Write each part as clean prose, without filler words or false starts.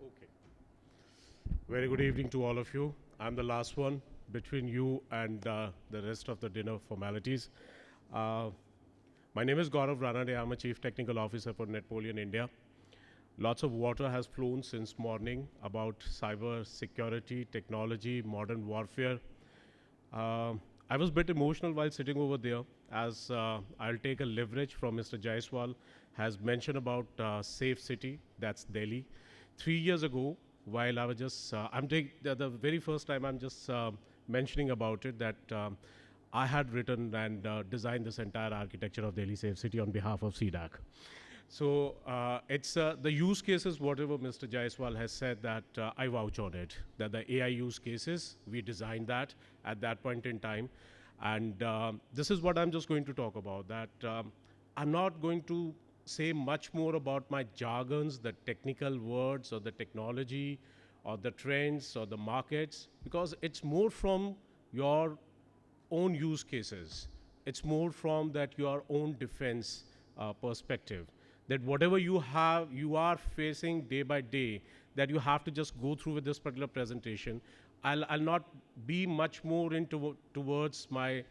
Okay. Very good evening to all of you. I'm the last one between you and the rest of the dinner formalities. Uh, my name is Gaurav Ranade. I'm a Chief Technical Officer for Netpoleon India. Lots of water has flown since morning about cyber security, technology, modern warfare. Uh, I was a bit emotional while sitting over there as I'll take a leverage from Mr. Jaiswal has mentioned about safe city, that's Delhi. 3 years ago, while I was just, the very first time I'm just mentioning about it that I had written and designed this entire architecture of Delhi Safe City on behalf of CDAC. So it's the use cases, whatever Mr. Jaiswal has said, that I vouch on it. That the AI use cases, we designed that at that point in time. And this is what I'm just going to talk about, that I'm not going to say much more about my jargons, the technical words or the technology or the trends or the markets, because it's more from your own use cases. It's more from that your own defense perspective. That whatever you have, you are facing day by day, that you have to just go through with this particular presentation. I'll not be much more into towards my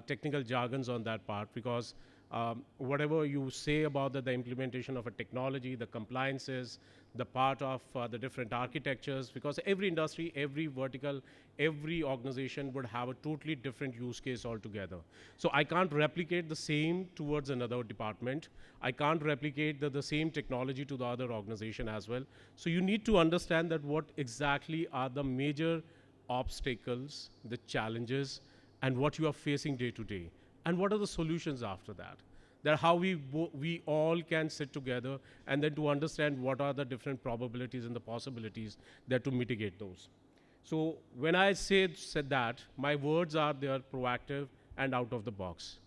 technical jargons on that part because whatever you say about the implementation of a technology, the compliances, the part of the different architectures, because every industry, every vertical, every organization would have a totally different use case altogether. So I can't replicate the same towards another department. I can't replicate the same technology to the other organization as well. So you need to understand that what exactly are the major obstacles, the challenges, and what you are facing day to day, and what are the solutions after that. That how we all can sit together and then to understand what are the different probabilities and the possibilities that to mitigate those. So when I said that, my words are they are proactive and out of the box.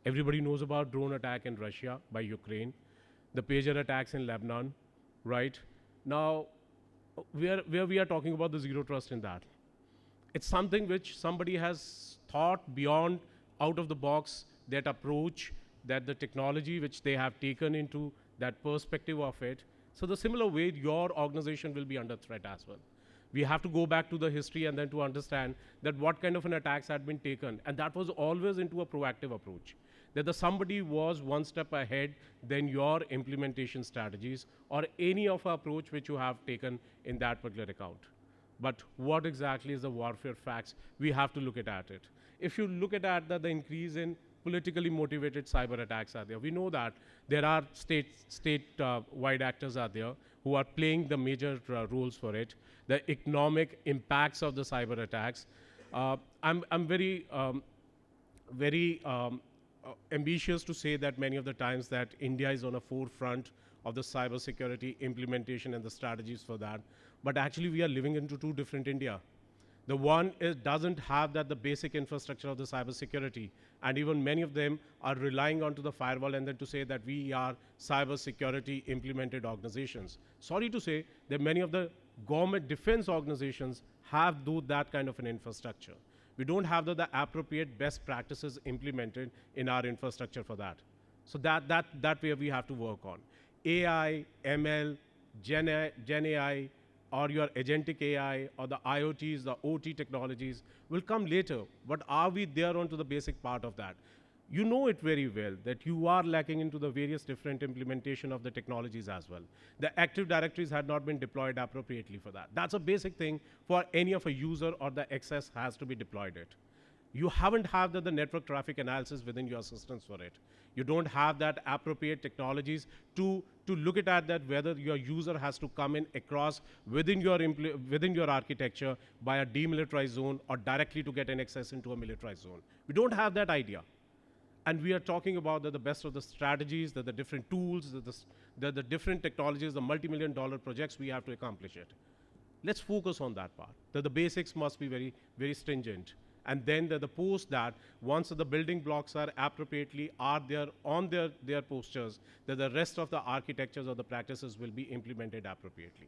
Everybody knows about drone attack in Russia by Ukraine, the pager attacks in Lebanon, right? Now, where we are talking about the zero trust in that. It's something which somebody has thought beyond, out of the box, that approach, that the technology which they have taken into that perspective of it. So the similar way, your organization will be under threat as well. We have to go back to the history and then to understand that what kind of an attacks had been taken. And that was always into a proactive approach. That the somebody was one step ahead than your implementation strategies or any of approach which you have taken in that particular account. But what exactly is the warfare facts? We have to look at it. If you look at the increase in politically motivated cyber attacks are there. We know that there are state-wide actors are there who are playing the major roles for it. The economic impacts of the cyber attacks. I'm very ambitious to say that many of the times that India is on a forefront of the cybersecurity implementation and the strategies for that. But actually, we are living into two different India. The one doesn't have the basic infrastructure of the cybersecurity, and even many of them are relying onto the firewall and then to say that we are cybersecurity implemented organizations. Sorry to say that many of the government defense organizations have that kind of an infrastructure. We don't have the appropriate best practices implemented in our infrastructure for that. So that way we have to work on. AI, ML, Gen AI, or your agentic AI, or the IoTs, the OT technologies will come later. But are we there onto the basic part of that? You know it very well that you are lacking into the various different implementation of the technologies as well. The Active Directories had not been deployed appropriately for that. That's a basic thing for any of a user or the access has to be deployed it. You haven't have the network traffic analysis within your systems for it. You don't have that appropriate technologies to look at that whether your user has to come in across within your architecture by a demilitarized zone or directly to get an access into a militarized zone. We don't have that idea. And we are talking about the best of the strategies, the different tools, the different technologies, the multi-million-dollar projects we have to accomplish it. Let's focus on that part. The basics must be very, very stringent. And then the post that, once the building blocks are appropriately are there on their posters, that the rest of the architectures or the practices will be implemented appropriately.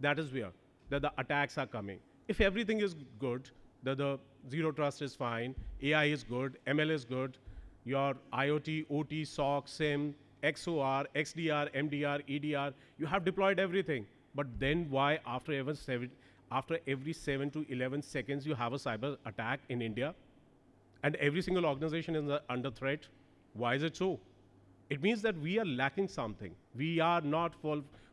That is where the attacks are coming. If everything is good, the zero trust is fine, AI is good, ML is good, your IoT, OT, SOC, SIM, XOR, XDR, MDR, EDR, you have deployed everything. But then why after every 7 to 11 seconds you have a cyber attack in India, and every single organization is under threat? Why is it so? It means that we are lacking something. We are not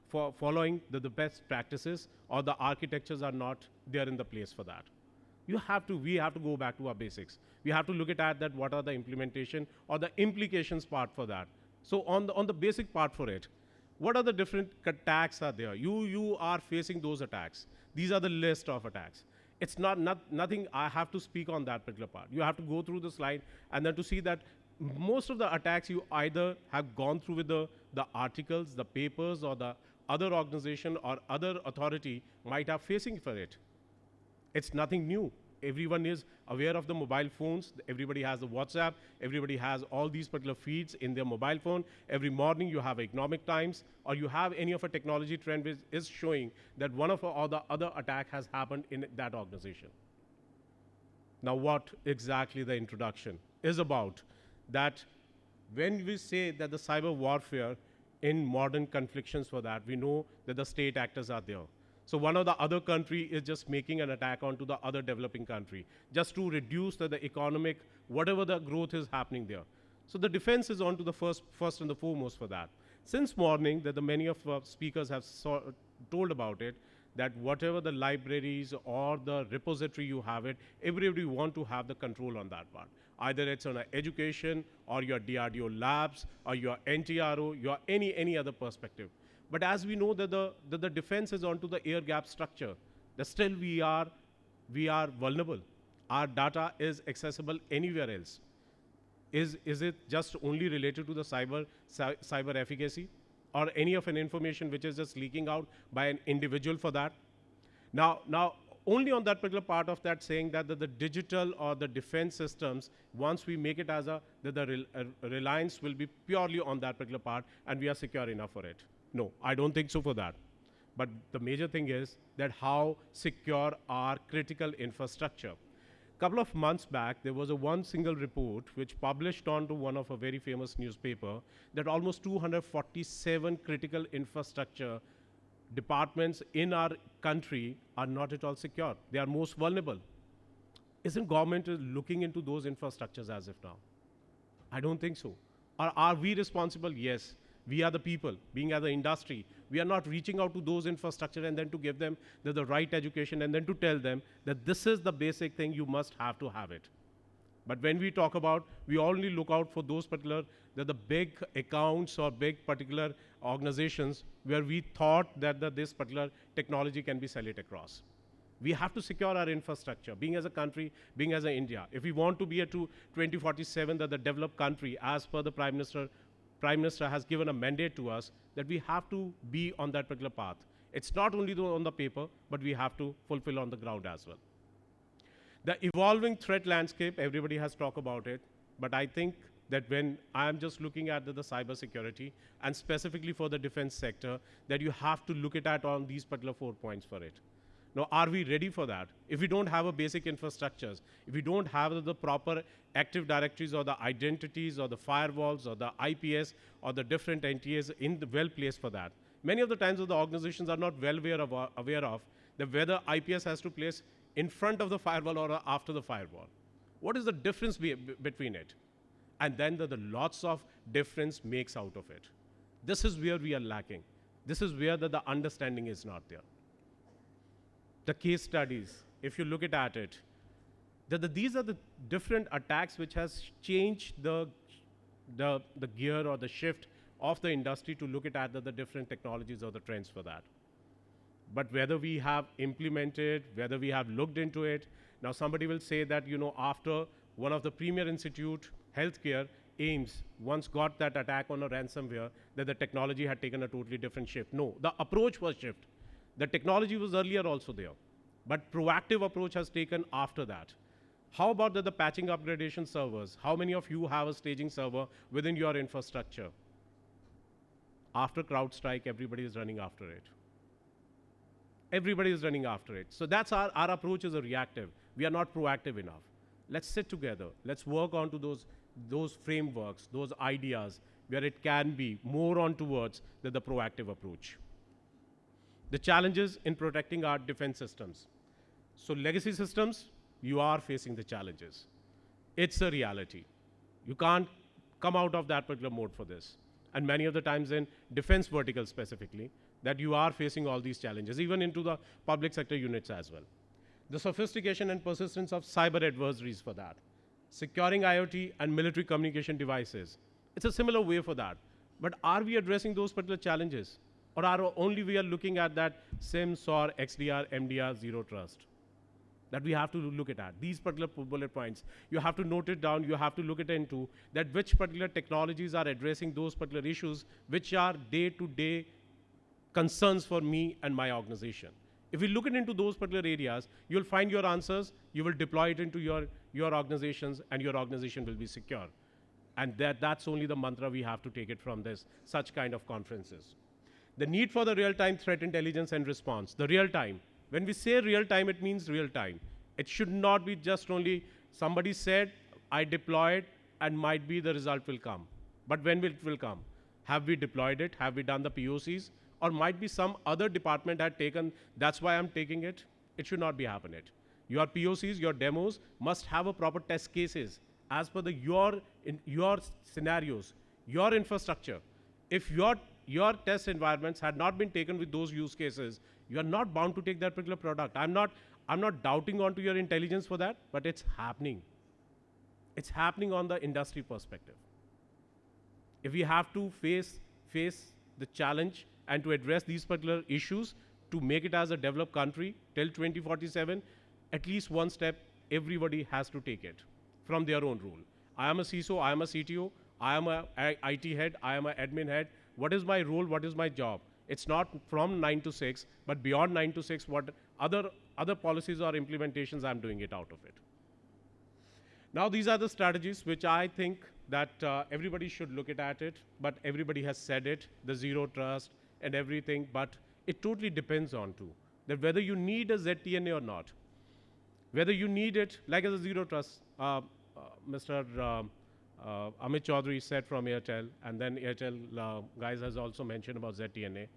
following the best practices, or the architectures are not there in the place for that. We have to go back to our basics. We have to look at that, what are the implementation or the implications part for that. So on the basic part for it, what are the different attacks are there? You are facing those attacks. These are the list of attacks. It's nothing I have to speak on that particular part. You have to go through the slide and then to see that most of the attacks you either have gone through with the articles, the papers, or the other organization or other authority might have facing for it. It's nothing new. Everyone is aware of the mobile phones. Everybody has the WhatsApp. Everybody has all these particular feeds in their mobile phone. Every morning you have economic times, or you have any of a technology trend which is showing that one of or the other attack has happened in that organization. Now, what exactly the introduction is about? That when we say that the cyber warfare in modern conflicts for that, we know that the state actors are there. So one of the other country is just making an attack onto the other developing country, just to reduce the economic, whatever the growth is happening there. So the defense is onto the first and the foremost for that. Since morning, that the many of speakers have told about it, that whatever the libraries or the repository you have it, everybody want to have the control on that part. Either it's on education, or your DRDO labs, or your NTRO, your any other perspective. But as we know that the defense is onto the air gap structure, that still we are vulnerable. Our data is accessible anywhere else. Is it just only related to the cyber efficacy, or any of an information which is just leaking out by an individual for that? Now only on that particular part of that, saying that the digital or the defense systems, once we make it as the reliance will be purely on that particular part, and we are secure enough for it. No, I don't think so for that. But the major thing is that how secure our critical infrastructure. Couple of months back, there was one single report which published onto one of a very famous newspaper that almost 247 critical infrastructure departments in our country are not at all secure. They are most vulnerable. Isn't government looking into those infrastructures as of now? I don't think so. Are we responsible? Yes. We are the people, being as an industry. We are not reaching out to those infrastructure and then to give them the right education and then to tell them that this is the basic thing, you must have to have it. But when we talk about, we only look out for those particular, the big accounts or big particular organizations where we thought that this particular technology can be sold across. We have to secure our infrastructure, being as a country, being as an India. If we want to be a 2047, the developed country, as per the Prime Minister has given a mandate to us, that we have to be on that particular path. It's not only on the paper, but we have to fulfill on the ground as well. The evolving threat landscape, everybody has talked about it, but I think that when I'm just looking at the cybersecurity, and specifically for the defense sector, that you have to look at on these particular 4 points for it. Now, are we ready for that? If we don't have a basic infrastructures, if we don't have the proper active directories or the identities or the firewalls or the IPS or the different NTAs in the well placed for that, many of the times the organizations are not well aware of that whether IPS has to place in front of the firewall or after the firewall. What is the difference between it? And then the lots of difference makes out of it. This is where we are lacking. This is where the understanding is not there. The case studies, if you look at it, these are the different attacks which has changed the gear or the shift of the industry to look at the different technologies or the trends for that. But whether we have implemented, whether we have looked into it, now somebody will say that, after one of the premier institute, healthcare, AIMS, once got that attack on a ransomware, that the technology had taken a totally different shift. No, the approach was shift. The technology was earlier also there, but proactive approach has taken after that. How about the patching upgradation servers? How many of you have a staging server within your infrastructure? After CrowdStrike, everybody is running after it. Everybody is running after it. So that's our approach is a reactive. We are not proactive enough. Let's sit together. Let's work on to those frameworks, those ideas, where it can be more on towards the proactive approach. The challenges in protecting our defense systems. So legacy systems, you are facing the challenges. It's a reality. You can't come out of that particular mode for this. And many of the times in defense vertical specifically, that you are facing all these challenges, even into the public sector units as well. The sophistication and persistence of cyber adversaries for that. Securing IoT and military communication devices. It's a similar way for that. But are we addressing those particular challenges? Or are only we are looking at that SIM, SOAR, XDR, MDR, zero trust? That we have to look at. These particular bullet points, you have to note it down, you have to look it into that which particular technologies are addressing those particular issues, which are day-to-day concerns for me and my organization. If we look into those particular areas, you'll find your answers, you will deploy it into your organizations, and your organization will be secure. And that's only the mantra we have to take it from such kind of conferences. The need for the real-time threat intelligence and response. The real-time. When we say real-time, it means real-time. It should not be just only somebody said, I deployed, and might be the result will come. But when it will come? Have we deployed it? Have we done the POCs? Or might be some other department had taken, that's why I'm taking it? It should not be happening. Your POCs, your demos must have a proper test cases as per your scenarios, your infrastructure. If your test environments had not been taken with those use cases, you are not bound to take that particular product. I'm not doubting onto your intelligence for that, but it's happening. It's happening on the industry perspective. If we have to face the challenge and to address these particular issues to make it as a developed country till 2047, at least one step everybody has to take it from their own role. I am a CISO, I am a CTO, I am a IT head, I am an admin head. What is my role? What is my job? It's not from 9 to 6, but beyond 9 to 6, what other policies or implementations I'm doing it out of it. Now these are the strategies which I think that everybody should look at it, but everybody has said it, the zero trust and everything, but it totally depends on that whether you need a ZTNA or not. Whether you need it, like as a zero trust, Mr. Amit Chaudhary said from Airtel, and then Airtel guys has also mentioned about ZTNA.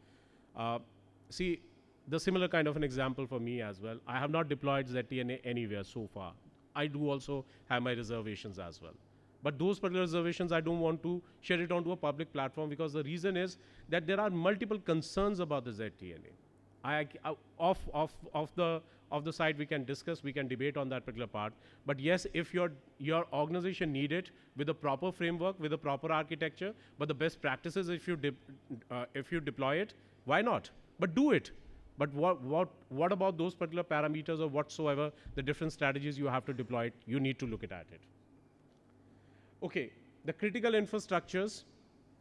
See, the similar kind of an example for me as well. I have not deployed ZTNA anywhere so far. I do also have my reservations as well. But those particular reservations, I don't want to share it onto a public platform because the reason is that there are multiple concerns about the ZTNA. Off the side we can discuss, we can debate on that particular part. But yes, if your organization need it with a proper framework, with a proper architecture, but the best practices if you deploy it, why not? But do it. But what about those particular parameters or whatsoever, the different strategies you have to deploy it, you need to look at it. Okay, the critical infrastructures,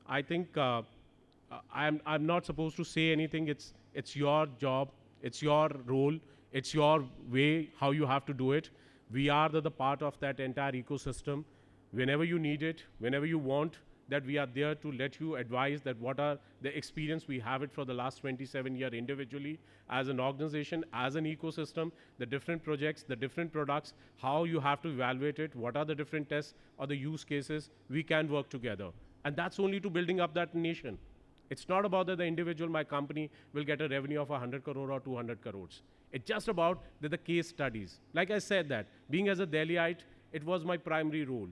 I think I'm not supposed to say anything. It's your job, it's your role, it's your way, how you have to do it. We are the part of that entire ecosystem. Whenever you need it, whenever you want, that we are there to let you advise that what are the experience we have it for the last 27 years individually, as an organization, as an ecosystem, the different projects, the different products, how you have to evaluate it, what are the different tests or the use cases, we can work together. And that's only to building up that nation. It's not about that the individual, my company, will get a revenue of 100 crore or 200 crores. It's just about the case studies. Like I said that, being as a Delhiite, it was my primary role.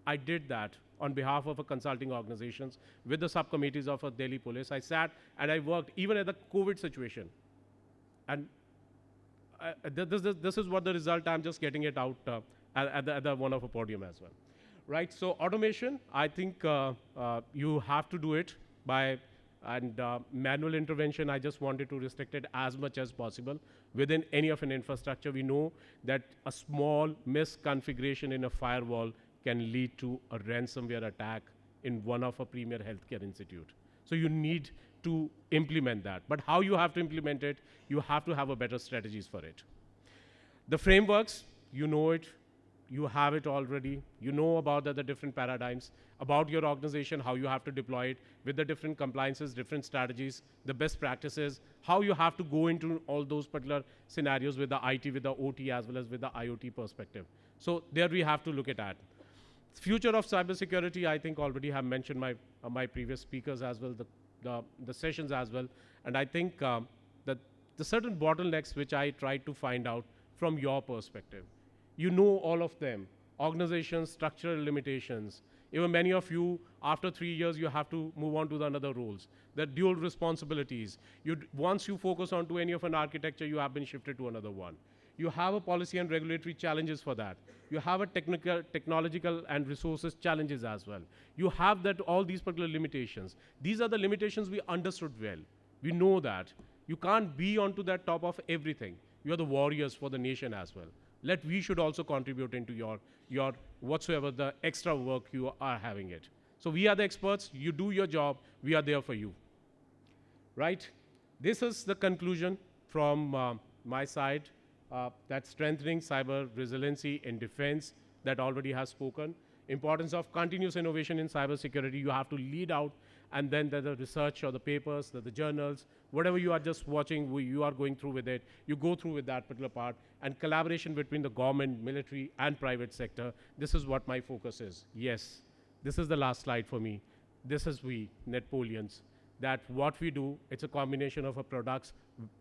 I did that on behalf of a consulting organizations with the subcommittees of a Delhi police. I sat and I worked even at the COVID situation. And this is what the result, I'm just getting it out at the one of a podium as well. Right, so automation, I think you have to do it by, and manual intervention, I just wanted to restrict it as much as possible. Within any of an infrastructure, we know that a small misconfiguration in a firewall can lead to a ransomware attack in one of a premier healthcare institute. So you need to implement that. But how you have to implement it, you have to have a better strategies for it. The frameworks, you know it, you have it already. You know about the different paradigms, about your organization, how you have to deploy it with the different compliances, different strategies, the best practices, how you have to go into all those particular scenarios with the IT, with the OT, as well as with the IoT perspective. So there we have to look at that. Future of cybersecurity, I think already have mentioned my previous speakers as well, the sessions as well. And I think that the certain bottlenecks which I tried to find out from your perspective. You know all of them. Organizations, structural limitations. Even many of you, after 3 years, you have to move on to the another roles. The dual responsibilities. Once you focus on to any of an architecture, you have been shifted to another one. You have a policy and regulatory challenges for that. You have a technological and resources challenges as well. You have that all these particular limitations. These are the limitations we understood well. We know that. You can't be onto that top of everything. You are the warriors for the nation as well. We should also contribute into your whatsoever the extra work you are having it. So we are the experts, you do your job, we are there for you. Right? This is the conclusion from my side. That strengthening cyber resiliency in defense that already has spoken. Importance of continuous innovation in cybersecurity. You have to lead out, and then the research or the papers, the journals, whatever you are just watching, you are going through with it. You go through with that particular part, and collaboration between the government, military, and private sector. This is what my focus is. Yes, this is the last slide for me. This is we, Netpoleons, that what we do, it's a combination of our products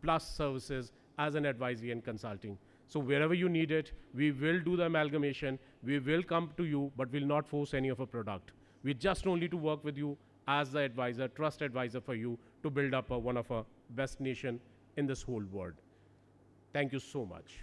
plus services as an advisory and consulting. So wherever you need it, we will do the amalgamation, we will come to you, but will not force any of a product. We just only to work with you as the advisor, trust advisor for you to build up one of our best nation in this whole world. Thank you so much.